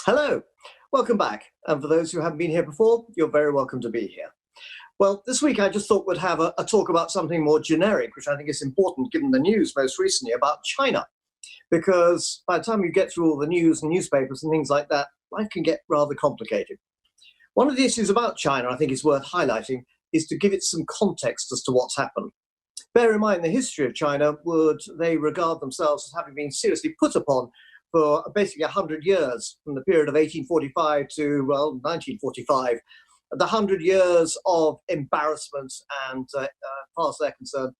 Hello, welcome back. And for those who haven't been here before, you're very welcome to be here. Well, this week I just thought we'd have a talk about something more generic, which I think is important given the news most recently about China. Because by the time you get through all the news and newspapers and things like that, life can get rather complicated. One of the issues about China I think is worth highlighting is to give it some context as to what's happened. Bear in mind the history of China, they regard themselves as having been seriously put upon for basically 100 years, from the period of 1845 to, well, 1945. The 100 years of embarrassment and, as far as they're concerned,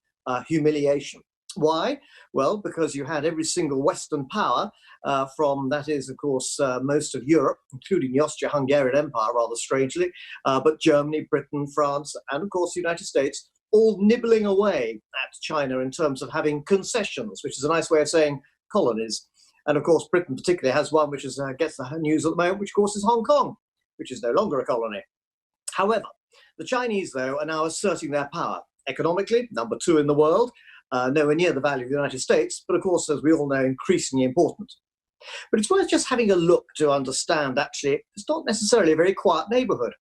humiliation. Why? Well, because you had every single Western power from, that is, of course, most of Europe, including the Austro-Hungarian Empire, rather strangely, but Germany, Britain, France, and, of course, the United States, all nibbling away at China in terms of having concessions, which is a nice way of saying colonies. And of course, Britain particularly has one which gets the news at the moment, which of course is Hong Kong, which is no longer a colony. However, the Chinese, though, are now asserting their power. Economically, number 2 in the world, nowhere near the value of the United States, but of course, as we all know, increasingly important. But it's worth just having a look to understand, actually, it's not necessarily a very quiet neighborhood.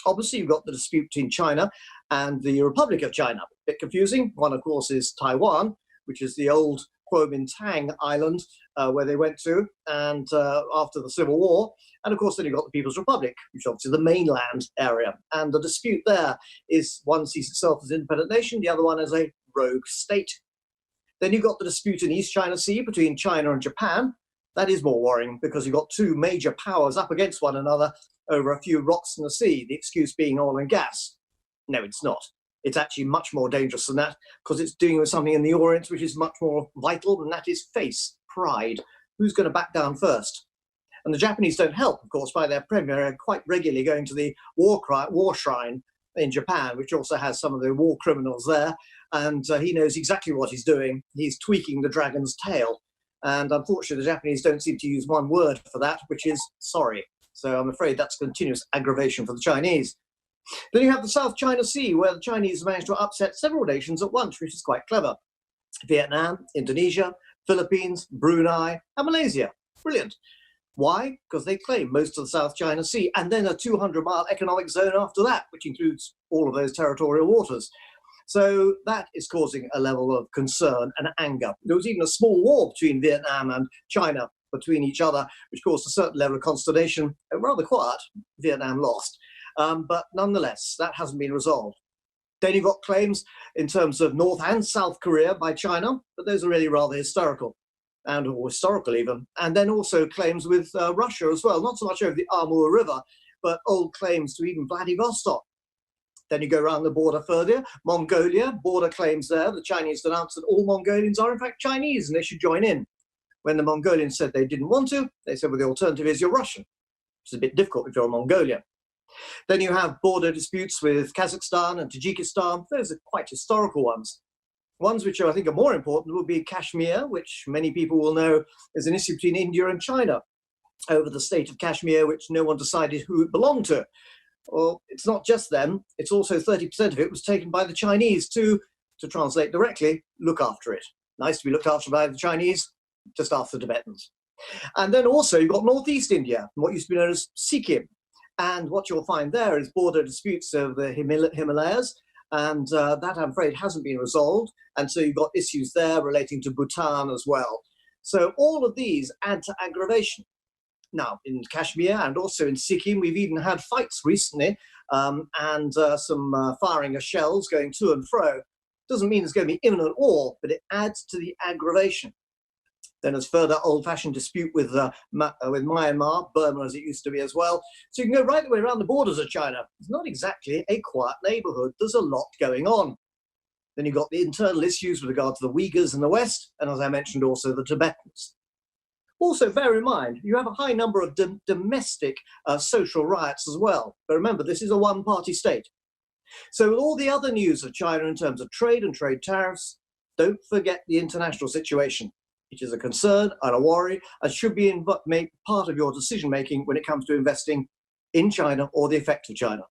Obviously, you've got the dispute between China and the Republic of China. A bit confusing. One, of course, is Taiwan, which is the old Kuomintang island where they went to and after the Civil War. And of course, then you've got the People's Republic, which is obviously the mainland area. And the dispute there is one sees itself as an independent nation, the other one as a rogue state. Then you've got the dispute in East China Sea between China and Japan. That is more worrying because you've got 2 major powers up against one another over a few rocks in the sea, the excuse being oil and gas. No, it's not. It's actually much more dangerous than that because it's dealing with something in the Orient which is much more vital, and that is face, pride. Who's going to back down first? And the Japanese don't help, of course, by their premier quite regularly going to the war shrine in Japan, which also has some of the war criminals there. And he knows exactly what he's doing. He's tweaking the dragon's tail. And unfortunately, the Japanese don't seem to use one word for that, which is sorry. So I'm afraid that's continuous aggravation for the Chinese. Then you have the South China Sea, where the Chinese managed to upset several nations at once, which is quite clever. Vietnam, Indonesia, Philippines, Brunei, and Malaysia. Brilliant. Why? Because they claim most of the South China Sea, and then a 200-mile economic zone after that, which includes all of those territorial waters. So that is causing a level of concern and anger. There was even a small war between Vietnam and China, between each other, which caused a certain level of consternation. Rather quiet. Vietnam lost. But nonetheless, that hasn't been resolved. Then you've got claims in terms of North and South Korea by China, but those are really rather historical, or historical even. And then also claims with Russia as well, not so much over the Amur River, but old claims to even Vladivostok. Then you go around the border further, Mongolia, border claims there. The Chinese announced that all Mongolians are in fact Chinese and they should join in. When the Mongolians said they didn't want to, they said, well, the alternative is you're Russian. It's a bit difficult if you're a Mongolian. Then you have border disputes with Kazakhstan and Tajikistan. Those are quite historical ones. Ones which I think are more important would be Kashmir, which many people will know is an issue between India and China over the state of Kashmir, which no one decided who it belonged to. Well, it's not just them. It's also 30% of it was taken by the Chinese to translate directly, look after it. Nice to be looked after by the Chinese, just ask the Tibetans. And then also you've got Northeast India, what used to be known as Sikkim. And what you'll find there is border disputes over the Himalayas, and that, I'm afraid, hasn't been resolved. And so you've got issues there relating to Bhutan as well. So all of these add to aggravation. Now, in Kashmir and also in Sikkim, we've even had fights recently and some firing of shells going to and fro. Doesn't mean there's going to be imminent war, but it adds to the aggravation. Then there's further old-fashioned dispute with Myanmar, Burma as it used to be as well. So you can go right the way around the borders of China. It's not exactly a quiet neighborhood. There's a lot going on. Then you've got the internal issues with regard to the Uyghurs in the West, and as I mentioned, also the Tibetans. Also, bear in mind, you have a high number of domestic social riots as well. But remember, this is a one-party state. So with all the other news of China in terms of trade and trade tariffs, don't forget the international situation. It is a concern and a worry and should be made part of your decision-making when it comes to investing in China or the effect of China.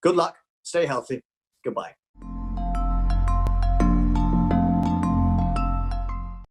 Good luck, stay healthy, goodbye.